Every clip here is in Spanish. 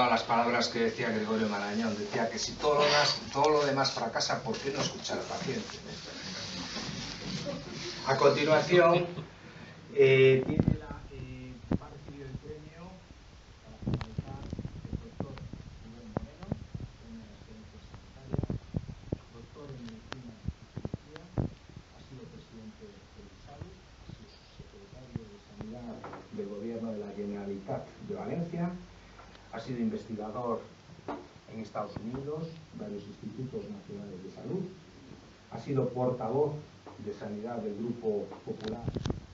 recordado las palabras que decía Gregorio Marañón. Decía que si todo lo demás fracasa, ¿por qué no escuchar al paciente? A continuación, tiene va a recibir el premio para finalizar el doctor Rubén Moreno, una excelente secretaria, doctor en medicina y cirugía, ha sido presidente del ISALU, ha sido subsecretario de Sanidad del Gobierno de la Generalitat de Valencia, ha sido investigador en Estados Unidos, varios institutos nacionales de salud, ha sido portavoz de Sanidad del Grupo Popular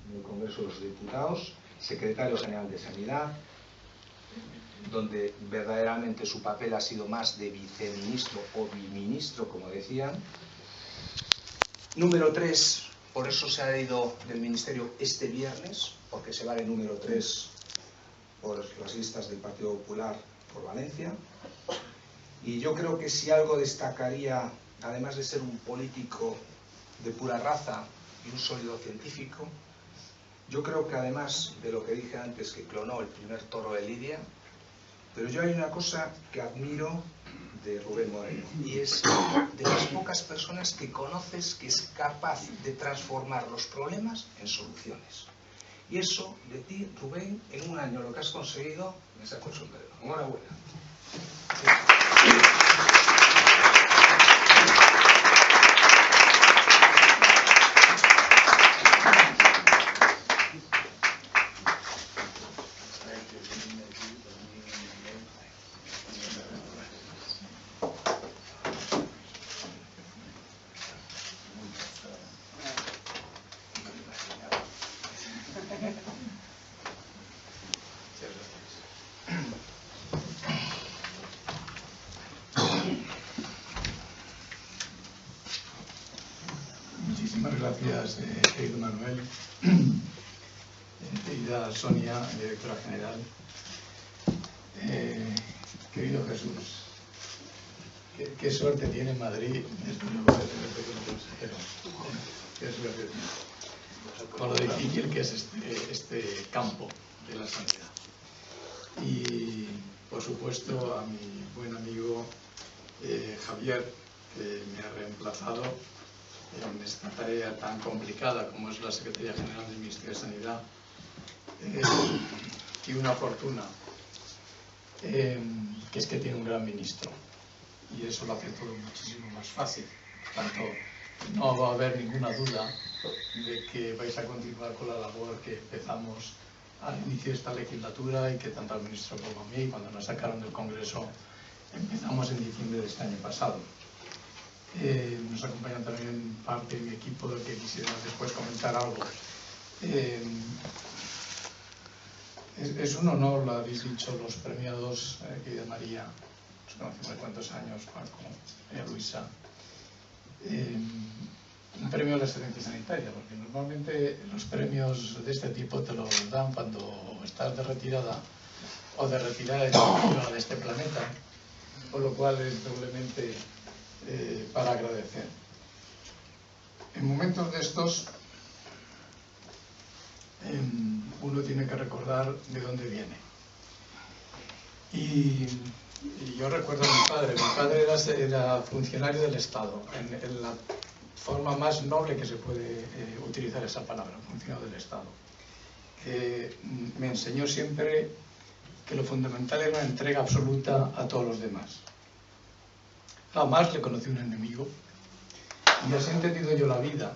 en el Congreso de los Diputados, secretario general de Sanidad, donde verdaderamente su papel ha sido más de viceministro o biministro, como decían. Número 3, por eso se ha ido del ministerio este viernes, porque se va de número 3 por las listas del Partido Popular por Valencia. Y yo creo que si algo destacaría, además de ser un político de pura raza y un sólido científico, yo creo que además de lo que dije antes, que clonó el primer toro de Lidia, pero yo hay una cosa que admiro de Rubén Moreno, y es de las pocas personas que conoces que es capaz de transformar los problemas en soluciones. Y eso, de ti, Rubén, en un año lo que has conseguido, me saco el sombrero. Enhorabuena. Muchísimas gracias, querido Manuel, querida Sonia, directora general, querido Jesús, qué suerte tiene Madrid, desde luego, de tenerte como consejero, qué suerte tiene, con lo difícil que es este campo de la sanidad. Y, por supuesto, a mi buen amigo Javier, que me ha reemplazado en esta tarea tan complicada como es la Secretaría General del Ministerio de Sanidad, y una fortuna, que es que tiene un gran ministro, y eso lo hace todo muchísimo más fácil. Por tanto, no va a haber ninguna duda de que vais a continuar con la labor que empezamos al inicio de esta legislatura y que tanto al ministro como a mí, cuando nos sacaron del Congreso, empezamos en diciembre de este año pasado. Nos acompaña también parte de mi equipo, del que quisiera después comentar algo. Es un honor, lo habéis dicho, los premiados, querida María, nos conocemos de cuántos años, Paco, Luisa. Un premio a la excelencia sanitaria, porque normalmente los premios de este tipo te los dan cuando estás de retirada o de retirada definitiva de este planeta, por lo cual es doblemente para agradecer. En momentos de estos, uno tiene que recordar de dónde viene. Y yo recuerdo a mi padre era funcionario del Estado, en la forma más noble que se puede utilizar esa palabra, funcionario del Estado. Me enseñó siempre que lo fundamental era una entrega absoluta a todos los demás. Jamás le conocí un enemigo, y así he entendido yo la vida,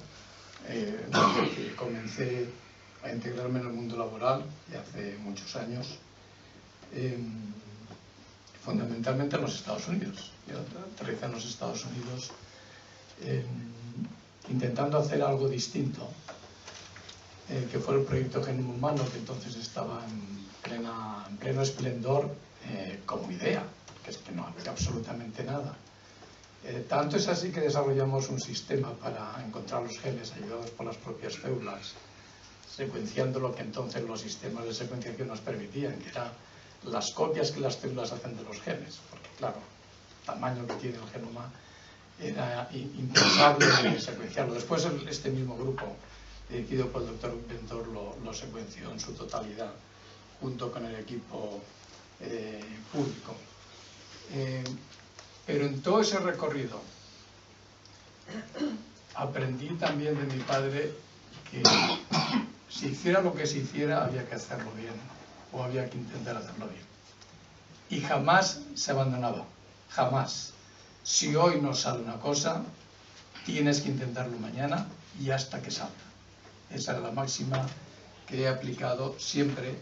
desde que comencé a integrarme en el mundo laboral, ya hace muchos años, fundamentalmente en los Estados Unidos. Yo aterricé en los Estados Unidos intentando hacer algo distinto, que fue el proyecto Genoma Humano, que entonces estaba en pleno esplendor como idea, que es que no había absolutamente nada. Tanto es así que desarrollamos un sistema para encontrar los genes ayudados por las propias células, secuenciando lo que entonces los sistemas de secuenciación nos permitían, que eran las copias que las células hacen de los genes, porque claro, el tamaño que tiene el genoma era impensable secuenciarlo. Después este mismo grupo, dirigido por el doctor Ventor, lo secuenció en su totalidad, junto con el equipo público. en todo ese recorrido aprendí también de mi padre que si hiciera lo que se hiciera había que hacerlo bien, o había que intentar hacerlo bien. Y jamás se abandonaba, jamás. Si hoy no sale una cosa, tienes que intentarlo mañana y hasta que salga. Esa era la máxima que he aplicado siempre,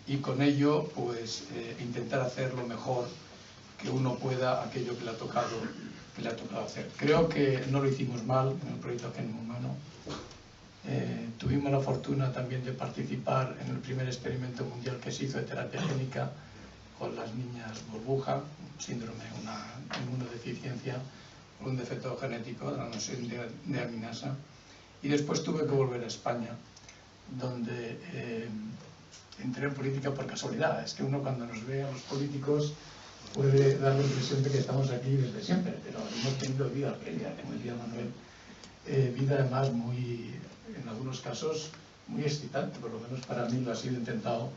y con ello pues intentar hacer lo mejor que uno pueda aquello que le ha tocado hacer. Creo que no lo hicimos mal en el proyecto Génimo Humano. Tuvimos la fortuna también de participar en el primer experimento mundial que se hizo de terapia génica con las niñas burbuja, síndrome, una inmunodeficiencia, un defecto genético de la neoaminasa. Y después tuve que volver a España, donde entré en política por casualidad. Es que uno cuando nos ve a los políticos puede dar la impresión de que estamos aquí desde siempre, pero hemos tenido vida previa, como decía Manuel, vida además muy, en algunos casos, muy excitante, por lo menos para mí lo ha sido. Intentado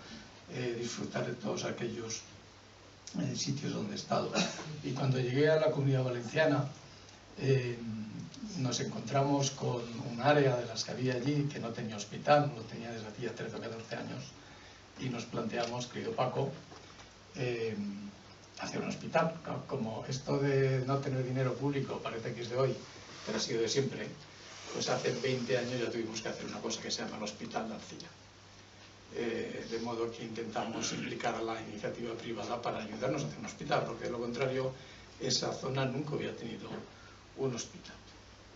disfrutar de todos aquellos sitios donde he estado. Y cuando llegué a la Comunidad Valenciana, nos encontramos con un área de las que había allí que no tenía hospital, no lo tenía desde hacía 13 o 14 años, y nos planteamos, querido Paco, hacer un hospital. Como esto de no tener dinero público parece que es de hoy, pero ha sido de siempre, pues hace 20 años ya tuvimos que hacer una cosa que se llama el Hospital de Arcilla. De modo que intentamos implicar a la iniciativa privada para ayudarnos a hacer un hospital, porque de lo contrario esa zona nunca hubiera tenido un hospital.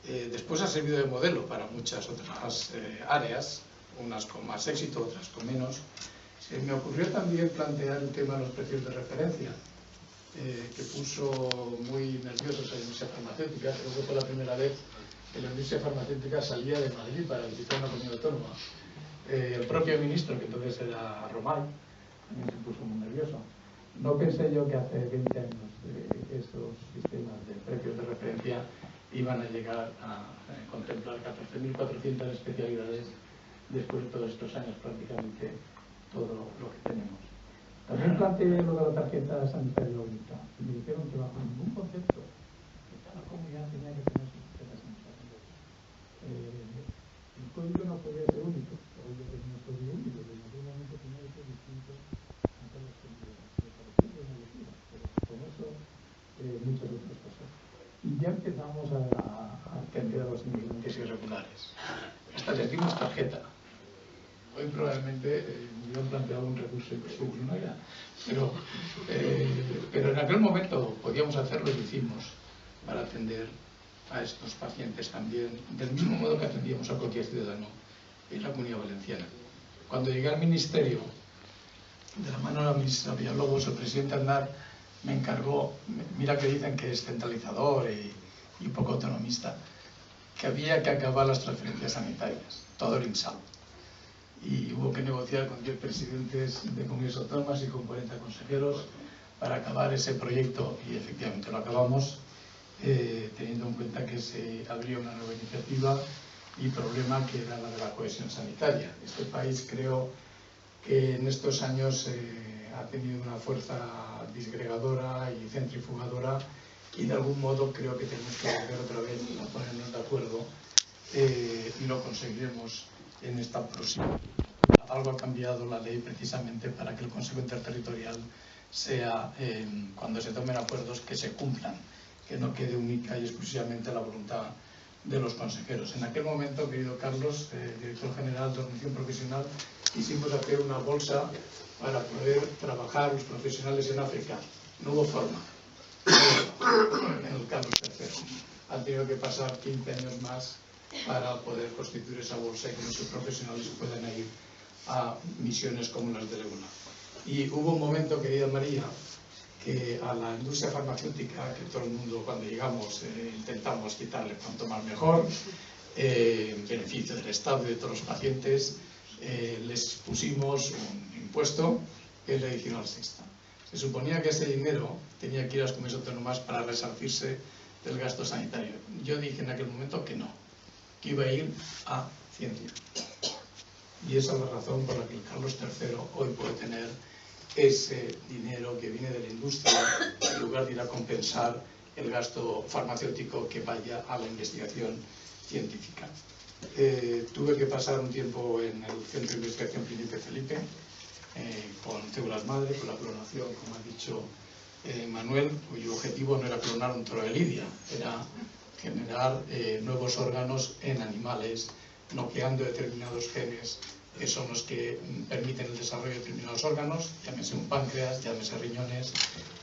Después ha servido de modelo para muchas otras áreas, unas con más éxito, otras con menos. Se me ocurrió también plantear el tema de los precios de referencia, que puso muy nerviosos a la industria farmacéutica. Creo que fue la primera vez que la industria farmacéutica salía de Madrid para visitar una comunidad autónoma. El propio ministro, que entonces era Romay, también se puso muy nervioso. No pensé yo que hace 20 años esos sistemas de precios de referencia iban a llegar a contemplar 14.400 especialidades después de todos estos años, prácticamente todo lo que tenemos. También planteé lo de la tarjeta sanitaria única y me dijeron que bajo ningún concepto que cada comunidad tenía que tener su tarjeta sanitaria. El código no podía ser único, el código tenía un código único, pero naturalmente tenía que ser distinto a todas las comunidades. Me pareció una locura, pero con eso muchas otras cosas. Y ya empezamos a atender a los inmigrantes irregulares. Hasta les dimos tarjeta. Hoy probablemente me hubieran planteado un recurso inconstitucional, pero en aquel momento podíamos hacerlo y lo hicimos para atender a estos pacientes también, del mismo modo que atendíamos a cualquier ciudadano en la Comunidad Valenciana. Cuando llegué al Ministerio, de la mano de la ministra Villalobos, el presidente Aznar me encargó, mira que dicen que es centralizador y poco autonomista, que había que acabar las transferencias sanitarias, todo el INSAL. Y hubo que negociar con 10 presidentes de comunidades autónomas y con 40 consejeros para acabar ese proyecto, y efectivamente lo acabamos, teniendo en cuenta que se abrió una nueva iniciativa y problema que era la de la cohesión sanitaria. Este país creo que en estos años ha tenido una fuerza disgregadora y centrifugadora, y de algún modo creo que tenemos que volver otra vez a ponernos de acuerdo, y lo conseguiremos en esta próxima. Algo ha cambiado la ley precisamente para que el Consejo Interterritorial sea, cuando se tomen acuerdos, que se cumplan, que no quede única y exclusivamente la voluntad de los consejeros. En aquel momento, querido Carlos, director general de Organización Profesional, quisimos hacer una bolsa para poder trabajar los profesionales en África. No hubo forma. En el Carlos III. Han tenido que pasar 15 años más para poder constituir esa bolsa y que nuestros profesionales puedan ir a misiones como las de Leguna. Y hubo un momento, querida María, que a la industria farmacéutica, que todo el mundo cuando llegamos intentamos quitarle cuanto más mejor, en beneficio del Estado y de todos los pacientes, les pusimos un impuesto que es la adicional sexta. Se suponía que ese dinero tenía que ir a las comunidades autónomas para resarcirse del gasto sanitario. Yo dije en aquel momento que no, que iba a ir a ciencia. Y esa es la razón por la que el Carlos III hoy puede tener ese dinero que viene de la industria en lugar de ir a compensar el gasto farmacéutico que vaya a la investigación científica. Tuve que pasar un tiempo en el Centro de Investigación Príncipe Felipe con células madre, con la clonación, como ha dicho Manuel, cuyo objetivo no era clonar un toro de Lidia, era generar nuevos órganos en animales, noqueando determinados genes que son los que permiten el desarrollo de determinados órganos, llámese un páncreas, llámese riñones,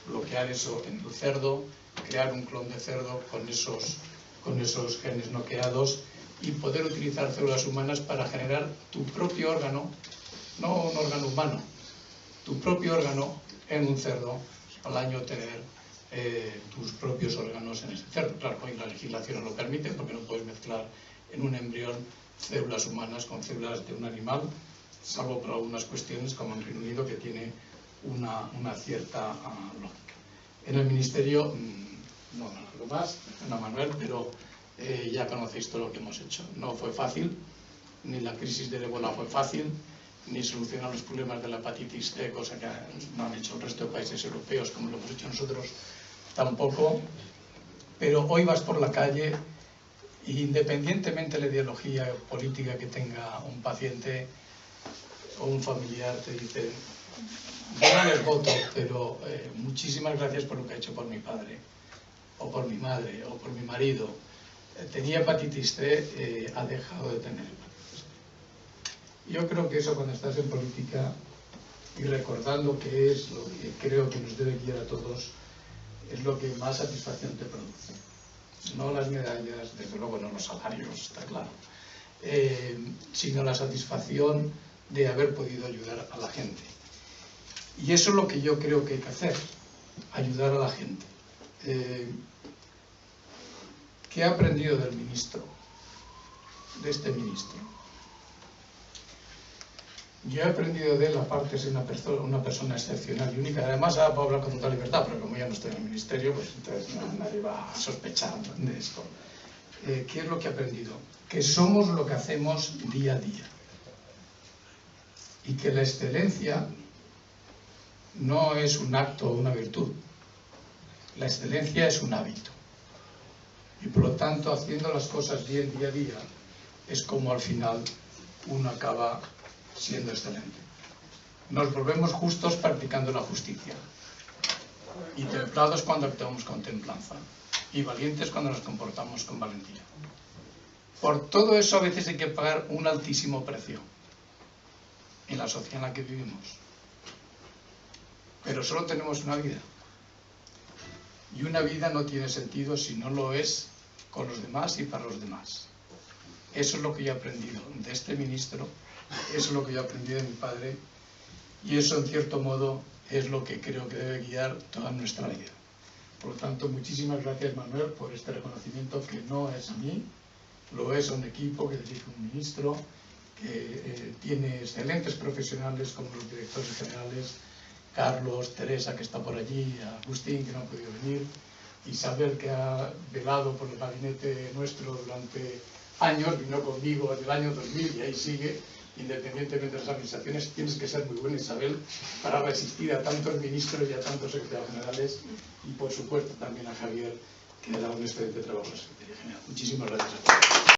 bloquear eso en el cerdo, crear un clon de cerdo con esos genes noqueados y poder utilizar células humanas para generar tu propio órgano, no un órgano humano, tu propio órgano en un cerdo, al año tener tus propios órganos en ese cerdo. Claro, hoy la legislación no lo permite porque no puedes mezclar en un embrión células humanas con células de un animal, salvo por algunas cuestiones como en Reino Unido, que tiene una cierta lógica. En el Ministerio, no lo más, Ana Manuel, pero ya conocéis todo lo que hemos hecho. No fue fácil, ni la crisis del ébola fue fácil, ni solucionar los problemas de la hepatitis C, cosa que no han hecho el resto de países europeos como lo hemos hecho nosotros, tampoco. Pero hoy vas por la calle, independientemente de la ideología política que tenga un paciente o un familiar, te dice: yo no les voto, pero muchísimas gracias por lo que ha hecho por mi padre, o por mi madre, o por mi marido. Tenía hepatitis C, ha dejado de tener hepatitis C. Yo creo que eso, cuando estás en política y recordando que es lo que creo que nos debe guiar a todos, es lo que más satisfacción te produce. No las medallas, desde luego no los salarios, está claro, sino la satisfacción de haber podido ayudar a la gente. Y eso es lo que yo creo que hay que hacer, ayudar a la gente. ¿Qué he aprendido del ministro? De este ministro. Yo he aprendido de él, aparte de ser una persona excepcional y única. Además, ahora puedo hablar con total libertad, pero como ya no estoy en el ministerio, pues entonces nadie va a sospechar de esto. ¿Qué es lo que he aprendido? Que somos lo que hacemos día a día. Y que la excelencia no es un acto o una virtud. La excelencia es un hábito. Y por lo tanto, haciendo las cosas bien día a día, es como al final uno acaba siendo excelente. Nos volvemos justos practicando la justicia, y templados cuando actuamos con templanza, y valientes cuando nos comportamos con valentía. Por todo eso a veces hay que pagar un altísimo precio en la sociedad en la que vivimos. Pero solo tenemos una vida, y una vida no tiene sentido si no lo es con los demás y para los demás. Eso es lo que yo he aprendido de este ministro, eso es lo que yo he aprendido de mi padre, y eso, en cierto modo, es lo que creo que debe guiar toda nuestra vida. Por lo tanto, muchísimas gracias, Manuel, por este reconocimiento, que no es a mí, lo es a un equipo que dirige un ministro, que tiene excelentes profesionales como los directores generales, Carlos, Teresa, que está por allí, Agustín, que no ha podido venir, Isabel, que ha velado por el gabinete nuestro durante años, vino conmigo en el año 2000 y ahí sigue. Independientemente de las administraciones, tienes que ser muy buena, Isabel, para resistir a tantos ministros y a tantos secretarios generales, y por supuesto también a Javier, que era un excelente trabajo en la Secretaría General. Muchísimas gracias a todos.